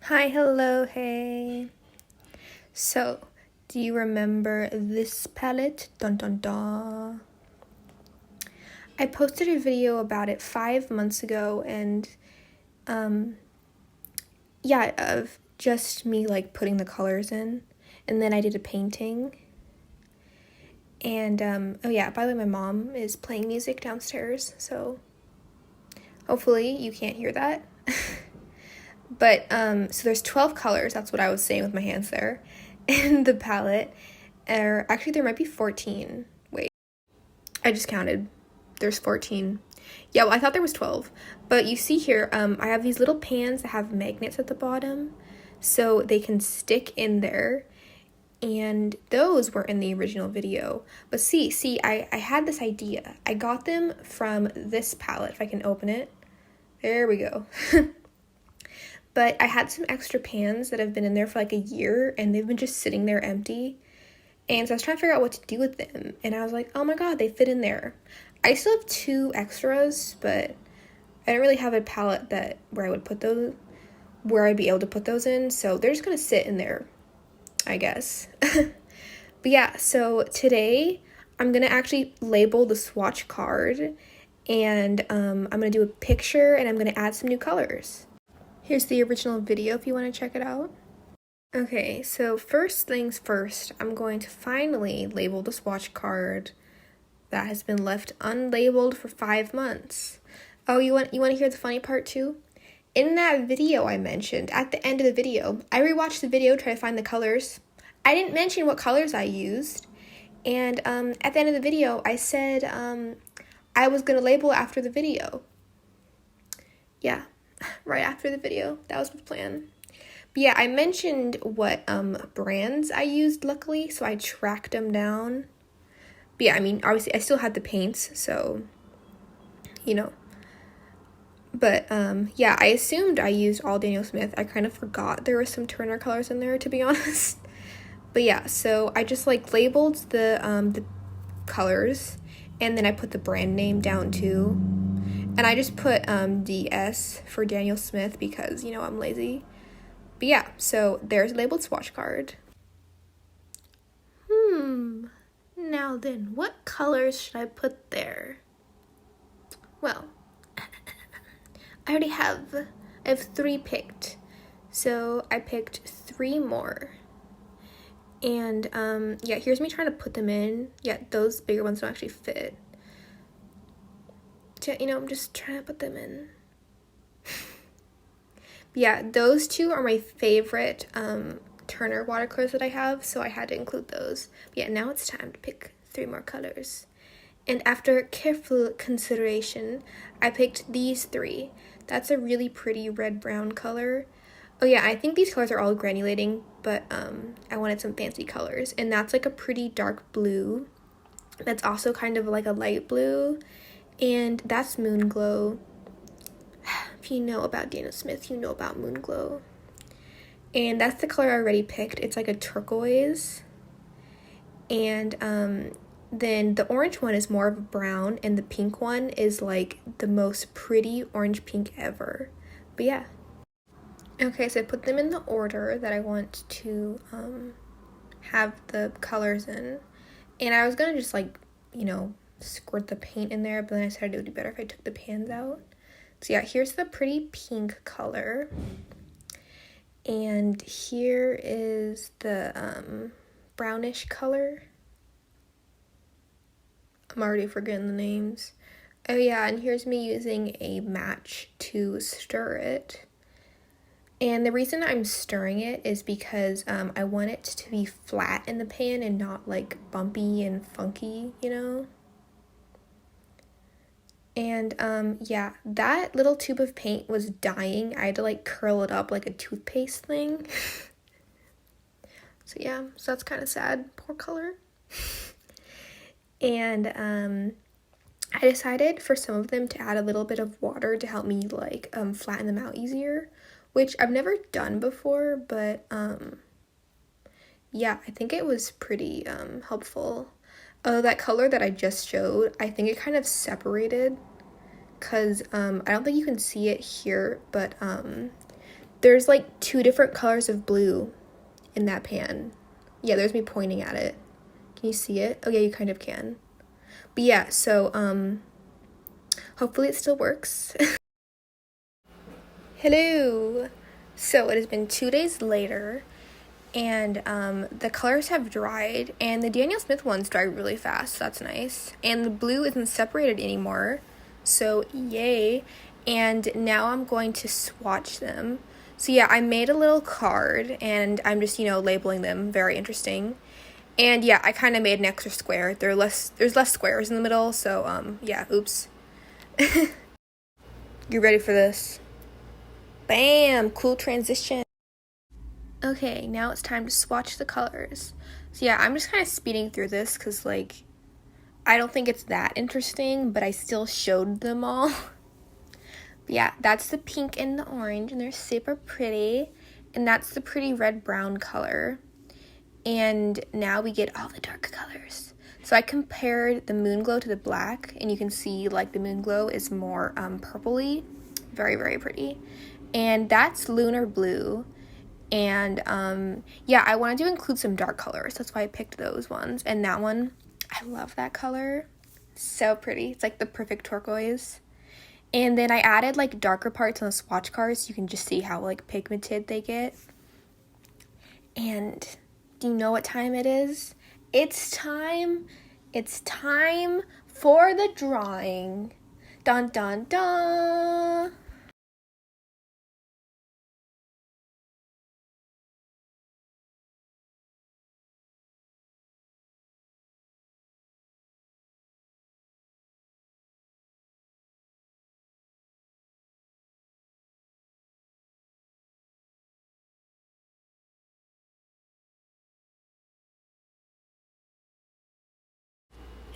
Hi, hello, hey. So, do you remember this palette? Dun dun dun. I posted a video about it 5 months ago, and yeah, of just me like putting the colors in, and then I did a painting. And oh yeah, by the way, my mom is playing music downstairs, so hopefully you can't hear that. But so there's 12 colors, that's what I was saying with my hands there, in the palette. Or actually there might be 14. Wait, I just counted. There's 14. Yeah, well, I thought there was 12. But you see here, I have these little pans that have magnets at the bottom, so they can stick in there. And those were in the original video. But see, I had this idea. I got them from this palette, if I can open it. There we go. But I had some extra pans that have been in there for like a year, and they've been just sitting there empty. And so I was trying to figure out what to do with them. And I was like, oh my god, they fit in there. I still have 2 extras, but I don't really have a palette where I would put those, where I'd be able to put those in. So they're just gonna sit in there, I guess. But yeah, so today I'm gonna actually label the swatch card, and I'm gonna do a picture, and I'm gonna add some new colors. Here's the original video if you want to check it out. Okay, so first things first, I'm going to finally label the swatch card that has been left unlabeled for 5 months. Oh, you want to hear the funny part too? In that video I mentioned, at the end of the video, I rewatched the video, try to find the colors. I didn't mention what colors I used. And at the end of the video, I said I was going to label after the video. Yeah, right after the video. That was the plan. But yeah, I mentioned what brands I used, luckily, so I tracked them down. But yeah, I mean, obviously, I still had the paints, so, you know. But yeah, I assumed I used all Daniel Smith. I kind of forgot there were some Turner colors in there, to be honest. But yeah, so I just like labeled the colors, and then I put the brand name down too. And I just put DS for Daniel Smith because, I'm lazy. But yeah, so there's a labeled swatch card. Now then, what colors should I put there? Well, I have 3 picked. So I picked 3 more. And yeah, here's me trying to put them in. Yeah, those bigger ones don't actually fit. I'm just trying to put them in. Yeah, those 2 are my favorite Turner watercolors that I have, so I had to include those. But yeah, now it's time to pick 3 more colors. And after careful consideration, I picked these 3. That's a really pretty red-brown color. Oh yeah, I think these colors are all granulating, but I wanted some fancy colors. And that's like a pretty dark blue. That's also kind of like a light blue. And that's Moon Glow. If you know about Daniel Smith, you know about Moon Glow. And that's the color I already picked. It's like a turquoise. And then the orange one is more of a brown, and the pink one is like the most pretty orange pink ever. But yeah. Okay, so I put them in the order that I want to have the colors in. And I was gonna just like, squirt the paint in there, but then I decided it would be better if I took the pans out. So yeah, here's the pretty pink color. And here is the brownish color. I'm already forgetting the names. Oh yeah, and here's me using a match to stir it. And the reason I'm stirring it is because I want it to be flat in the pan and not like bumpy and funky, And yeah, that little tube of paint was dying. I had to like curl it up like a toothpaste thing. So yeah, so that's kind of sad. Poor color. And I decided for some of them to add a little bit of water to help me like flatten them out easier, which I've never done before, but yeah, I think it was pretty helpful. That color that I just showed, I think it kind of separated because I don't think you can see it here, but there's like 2 different colors of blue in that pan. Yeah, there's me pointing at it. Can you see it? Oh yeah, you kind of can. But yeah, so hopefully it still works. Hello. So it has been 2 days later, and the colors have dried, and the Daniel Smith ones dried really fast, so that's nice. And the blue isn't separated anymore, so yay. And now I'm going to swatch them. So yeah, I made a little card, and I'm just, labeling them. Very interesting. And yeah, I kind of made an extra square. There's less squares in the middle, so yeah, oops. You ready for this? Bam! Cool transition. Okay, now it's time to swatch the colors. So yeah, I'm just kind of speeding through this because, I don't think it's that interesting, but I still showed them all. But yeah, that's the pink and the orange, and they're super pretty. And that's the pretty red-brown color. And now we get all the dark colors. So I compared the moon glow to the black, and you can see, the moon glow is more purpley. Very, very pretty. And that's lunar blue. And yeah, I wanted to include some dark colors. That's why I picked those ones. And that one, I love that color. So pretty. It's like the perfect turquoise. And then I added darker parts on the swatch cards so you can just see how pigmented they get. And do you know what time it is? It's time for the drawing. Dun dun dun.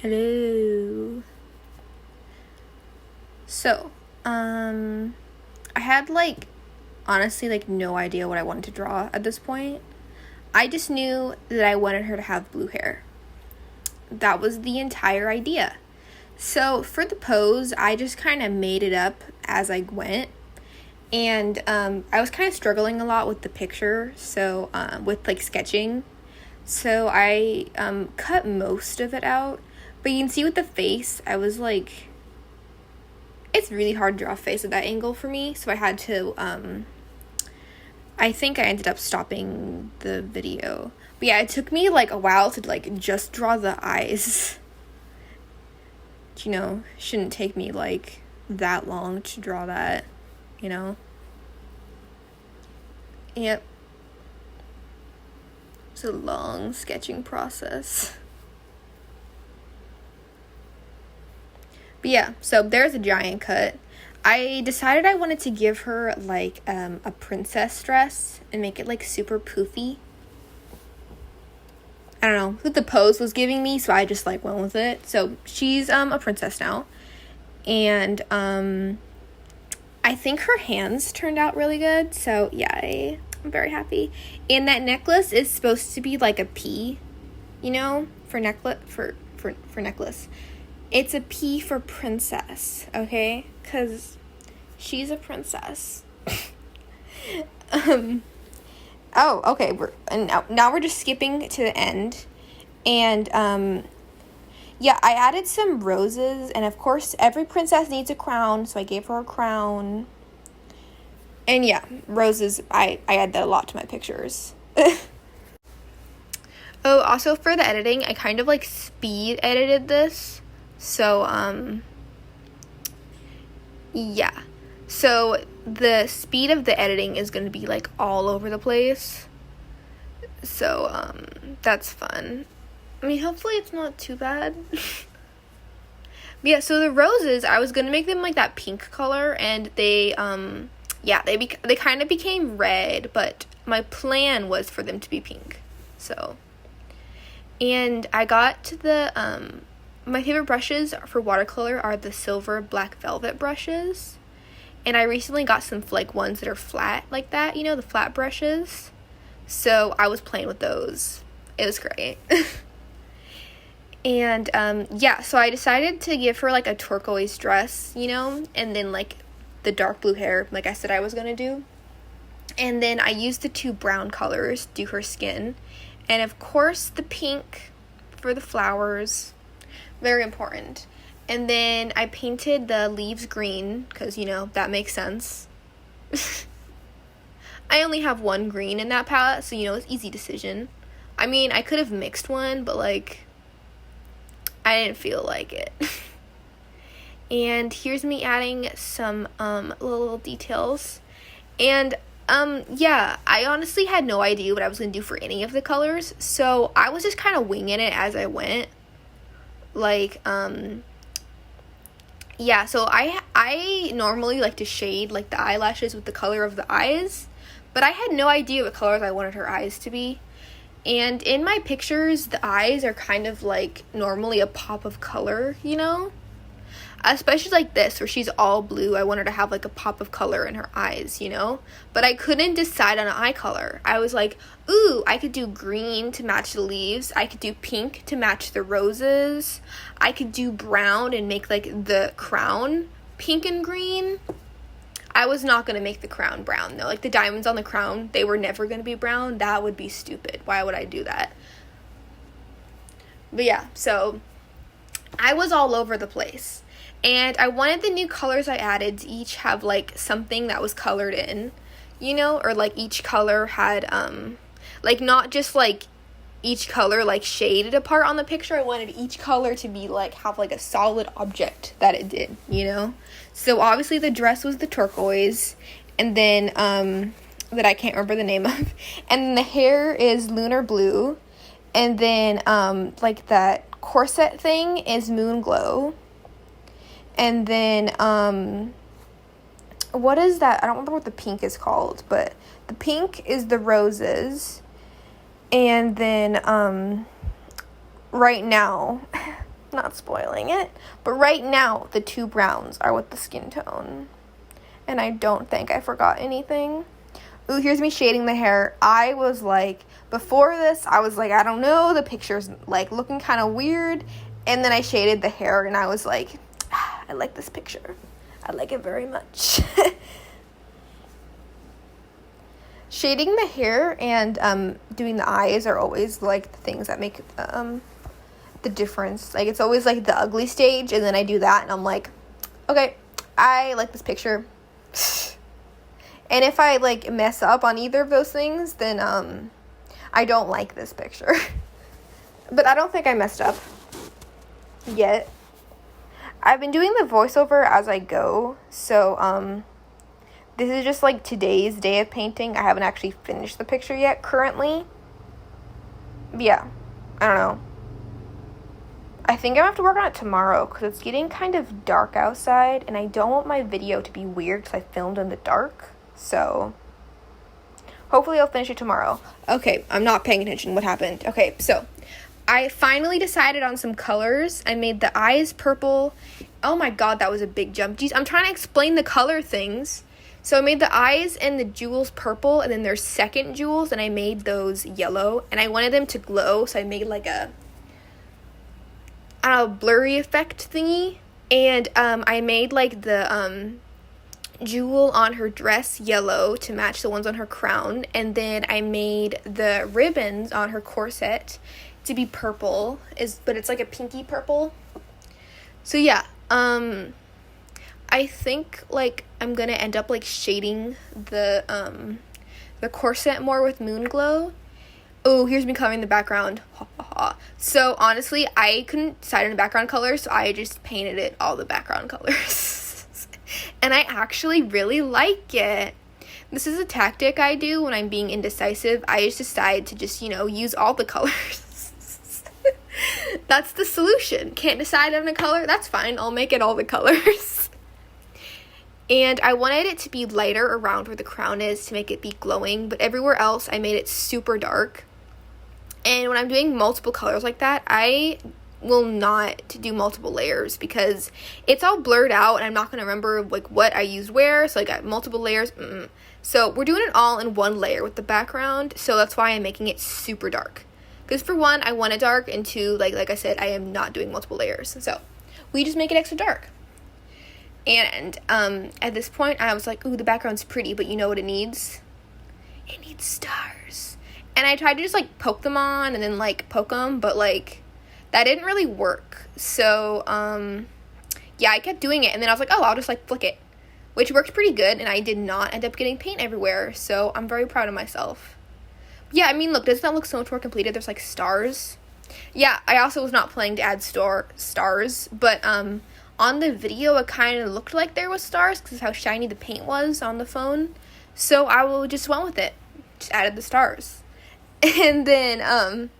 Hello. So, I had honestly no idea what I wanted to draw at this point. I just knew that I wanted her to have blue hair. That was the entire idea. So for the pose, I just kind of made it up as I went. And I was kind of struggling a lot with the picture, so with sketching. So I cut most of it out. But you can see with the face, I was it's really hard to draw a face at that angle for me. So I had to, I think I ended up stopping the video. But yeah, it took me a while to just draw the eyes. Shouldn't take me that long to draw that, Yep. It's a long sketching process. But yeah, so there's a giant cut. I decided I wanted to give her a princess dress and make it super poofy. I don't know what the pose was giving me, so I just went with it. So she's a princess now. And I think her hands turned out really good. So yeah, I'm very happy. And that necklace is supposed to be a P, for necklace. It's a P for princess, okay? Because she's a princess. Oh, okay. Now we're just skipping to the end. And, yeah, I added some roses. And, of course, every princess needs a crown. So I gave her a crown. And, yeah, roses. I add that a lot to my pictures. Oh, also for the editing, I kind of, speed edited this. So, yeah. So, the speed of the editing is going to be, all over the place. So, that's fun. I mean, hopefully it's not too bad. But yeah, so the roses, I was going to make them, that pink color, and they, yeah, they kind of became red, but my plan was for them to be pink. So, and I got the, my favorite brushes for watercolor are the silver black velvet brushes. And I recently got some ones that are flat like that, the flat brushes. So I was playing with those. It was great. And yeah, so I decided to give her a turquoise dress, and then the dark blue hair like I said I was gonna do. And then I used the 2 brown colors to do her skin. And of course the pink for the flowers. Very important. And then I painted the leaves green because, you know, that makes sense. I only have 1 green in that palette, so, you know, it's an easy decision. I mean, I could have mixed one, but, like, I didn't feel like it. And here's me adding some little details. And yeah, I honestly had no idea what I was going to do for any of the colors, so I was just kind of winging it as I went. Like, yeah, so I normally like to shade, like, the eyelashes with the color of the eyes, but I had no idea what colors I wanted her eyes to be. And in my pictures, the eyes are kind of, like, normally a pop of color, you know? Especially like this, where she's all blue. I want her to have, like, a pop of color in her eyes, you know? But I couldn't decide on an eye color. I was like, ooh, I could do green to match the leaves. I could do pink to match the roses. I could do brown and make, like, the crown pink and green. I was not going to make the crown brown, though. Like, the diamonds on the crown, they were never going to be brown. That would be stupid. Why would I do that? But yeah, so I was all over the place. And I wanted the new colors I added to each have, like, something that was colored in, you know? Or, like, each color had, like, not just, like, each color, like, shaded apart on the picture. I wanted each color to be, like, have, like, a solid object that it did, you know? So, obviously, the dress was the turquoise. And then, that I can't remember the name of. And then the hair is lunar blue. And then, like, that corset thing is moon glow. And then, what is that? I don't remember what the pink is called, but the pink is the roses. And then, right now, not spoiling it, but right now, the 2 browns are with the skin tone. And I don't think I forgot anything. Ooh, here's me shading the hair. I was like, before this, I was like, I don't know, the picture's, like, looking kind of weird. And then I shaded the hair, and I was like, I like this picture. I like it very much. Shading the hair and doing the eyes are always, like, the things that make the difference. Like, it's always, like, the ugly stage, and then I do that, and I'm like, okay, I like this picture. And if I, like, mess up on either of those things, then I don't like this picture. But I don't think I messed up yet. I've been doing the voiceover as I go, so, this is just, like, today's day of painting. I haven't actually finished the picture yet, currently. But yeah, I don't know. I think I'm gonna have to work on it tomorrow, because it's getting kind of dark outside, and I don't want my video to be weird, because I filmed in the dark, so hopefully I'll finish it tomorrow. Okay, I'm not paying attention. What happened? Okay, so I finally decided on some colors. I made the eyes purple. Oh my god, that was a big jump. Jeez, I'm trying to explain the color things. So I made the eyes and the jewels purple, and then there's second jewels, and I made those yellow. And I wanted them to glow, so I made like a, I don't know, blurry effect thingy. And I made like the jewel on her dress yellow to match the ones on her crown. And then I made the ribbons on her corset to be purple, but it's like a pinky purple. So yeah, I think like I'm gonna end up like shading the corset more with moon glow. Oh, here's me coloring the background. So honestly, I couldn't decide on the background color, so I just painted it all the background colors. And I actually really like it. This is a tactic I do when I'm being indecisive. I just decide to just, use all the colors. That's the solution. Can't decide on a color? That's fine. I'll make it all the colors. And I wanted it to be lighter around where the crown is to make it be glowing, but everywhere else I made it super dark. And when I'm doing multiple colors like that, I will not do multiple layers because it's all blurred out and I'm not going to remember like what I used where, so I got multiple layers. So we're doing it all in one layer with the background, so that's why I'm making it super dark. Because for one, I want it dark, and two, like I said, I am not doing multiple layers. So we just make it extra dark. And at this point, I was like, ooh, the background's pretty, but you know what it needs? it needs stars. And I tried to just, like, poke them on and then, like, poke them, but, like, that didn't really work. So, yeah, I kept doing it, and then I was like, oh, I'll just, like, flick it, which worked pretty good, and I did not end up getting paint everywhere, so I'm very proud of myself. Yeah, I mean, look, doesn't that look so much more completed? There's, like, stars. Yeah, I also was not planning to add stars, but, on the video, it kind of looked like there was stars, because of how shiny the paint was on the phone, so I just went with it, just added the stars. And then,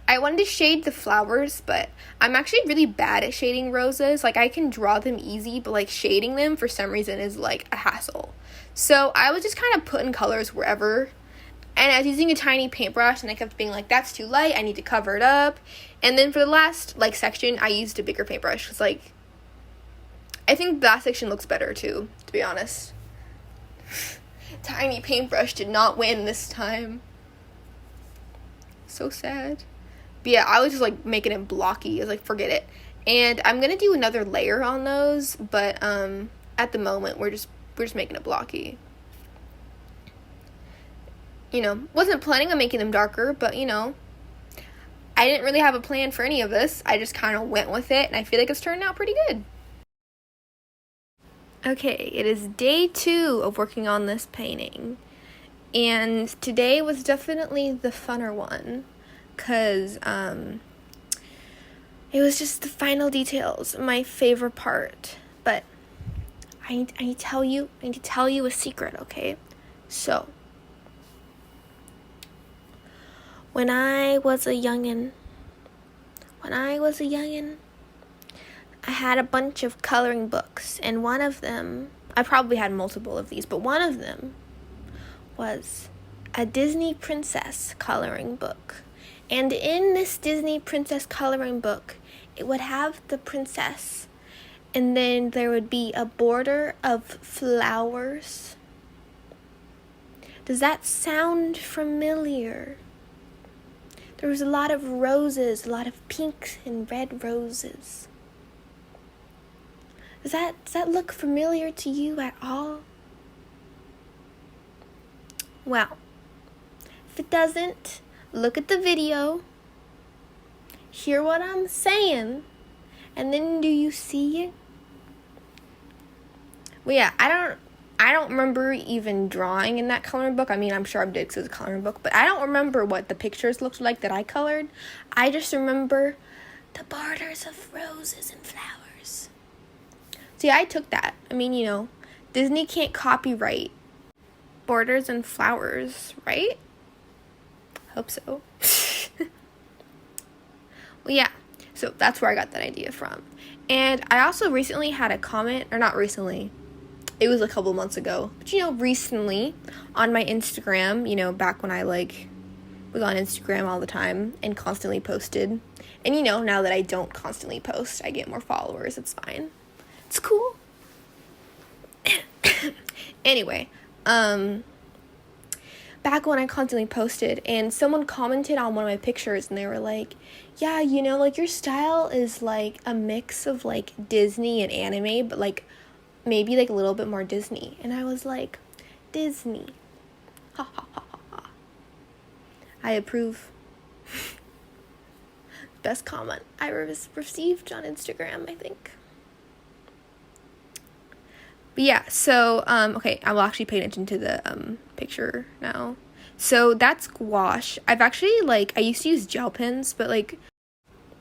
I wanted to shade the flowers, but I'm actually really bad at shading roses. Like, I can draw them easy, but, like, shading them for some reason is, like, a hassle. So I was just kind of putting colors wherever, and I was using a tiny paintbrush, and I kept being like, that's too light, I need to cover it up. And then for the last, like, section, I used a bigger paintbrush, because, like, I think that section looks better, too, to be honest. Tiny paintbrush did not win this time. So sad. But yeah, I was just, like, making it blocky. I was like, forget it. And I'm gonna do another layer on those, but at the moment we're just making it blocky. You know, wasn't planning on making them darker, but you know, I didn't really have a plan for any of this. I just kind of went with it, and I feel like it's turned out pretty good. Okay, it is day 2 of working on this painting. And today was definitely the funner one, because it was just the final details, my favorite part. But I need to tell you a secret, okay? So, when I was a youngin', I had a bunch of coloring books, and one of them, I probably had multiple of these, but one of them was a Disney princess coloring book. And in this Disney princess coloring book, it would have the princess, and then there would be a border of flowers. Does that sound familiar? There was a lot of roses, a lot of pink and red roses. Does that look familiar to you at all? Well, if it doesn't, look at the video, hear what I'm saying, and then do you see it? Well, yeah, I don't remember even drawing in that coloring book. I mean, I'm sure I did because it's a coloring book, but I don't remember what the pictures looked like that I colored. I just remember the borders of roses and flowers. See, I took that. I mean, you know, Disney can't copyright borders and flowers, right? Hope so. Well, yeah, so that's where I got that idea from. And I also recently had a comment, or not recently, it was a couple months ago, but you know, recently on my Instagram, you know, back when I like was on Instagram all the time and constantly posted. And you know, now that I don't constantly post, I get more followers. It's fine. It's cool. Anyway, back when I constantly posted, and someone commented on one of my pictures, and they were like, yeah, you know, like, your style is, like, a mix of, like, Disney and anime, but, like, maybe, like, a little bit more Disney. And I was like, Disney. Ha, ha, ha, ha, ha. I approve. Best comment I received on Instagram, I think. But yeah, so, okay, I will actually pay attention to the, picture now. So, that's gouache. I've actually, like, I used to use gel pens, but, like,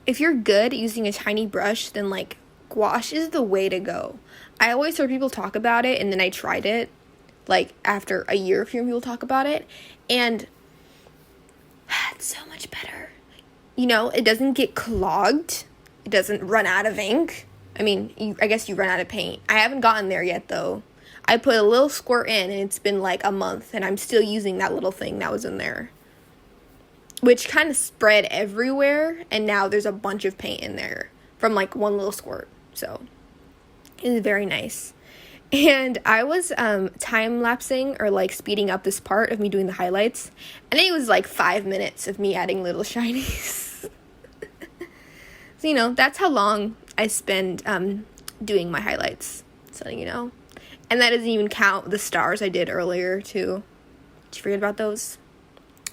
if you're good at using a tiny brush, then, like, gouache is the way to go. I always heard people talk about it, and then I tried it, like, after a year of hearing people talk about it, and it's so much better. You know, it doesn't get clogged. It doesn't run out of ink. I mean, I guess you run out of paint. I haven't gotten there yet, though. I put a little squirt in, and it's been, like, a month, and I'm still using that little thing that was in there, which kind of spread everywhere, and now there's a bunch of paint in there from, like, one little squirt, so it was very nice. And I was time-lapsing, or, like, speeding up this part of me doing the highlights, and it was, like, 5 minutes of me adding little shinies. So, you know, that's how long I spend doing my highlights, so you know. And that doesn't even count the stars I did earlier, too. Did you forget about those?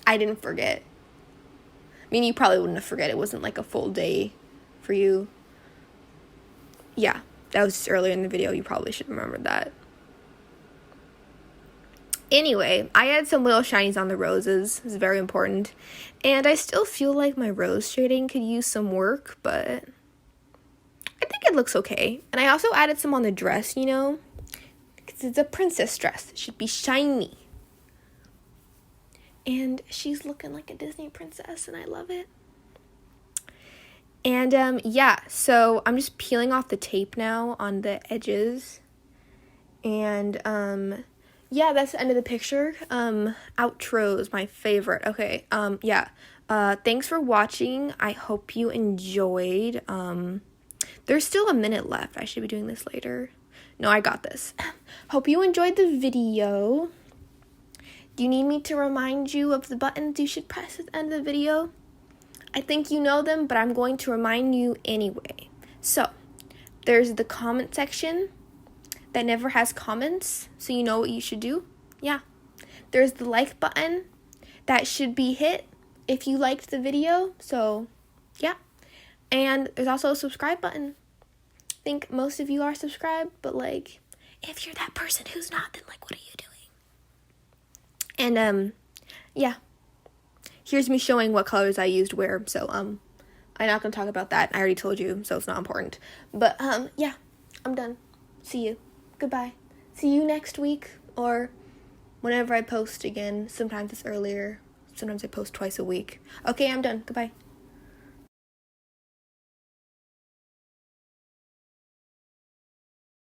I didn't forget. I mean, you probably wouldn't have forget. It wasn't like a full day for you. Yeah, that was just earlier in the video. You probably should remember that. Anyway, I had some little shinies on the roses. It's very important. And I still feel like my rose shading could use some work, but I think it looks okay. And I also added some on the dress, you know, because it's a princess dress. It should be shiny. And she's looking like a Disney princess, and I love it. And, yeah, so I'm just peeling off the tape now on the edges. And, yeah, that's the end of the picture. Outro is my favorite. Okay, yeah. Thanks for watching. I hope you enjoyed. There's still a minute left. I should be doing this later. No, I got this. Hope you enjoyed the video. Do you need me to remind you of the buttons you should press at the end of the video? I think you know them, but I'm going to remind you anyway. So, there's the comment section that never has comments, so you know what you should do. Yeah. There's the like button that should be hit if you liked the video, so yeah. And there's also a subscribe button. I think most of you are subscribed, but like, if you're that person who's not, then like, what are you doing? And, yeah. Here's me showing what colors I used where, so, I'm not gonna talk about that. I already told you, so it's not important. But, yeah, I'm done. See you. Goodbye. See you next week, or whenever I post again. Sometimes it's earlier. Sometimes I post twice a week. Okay, I'm done. Goodbye.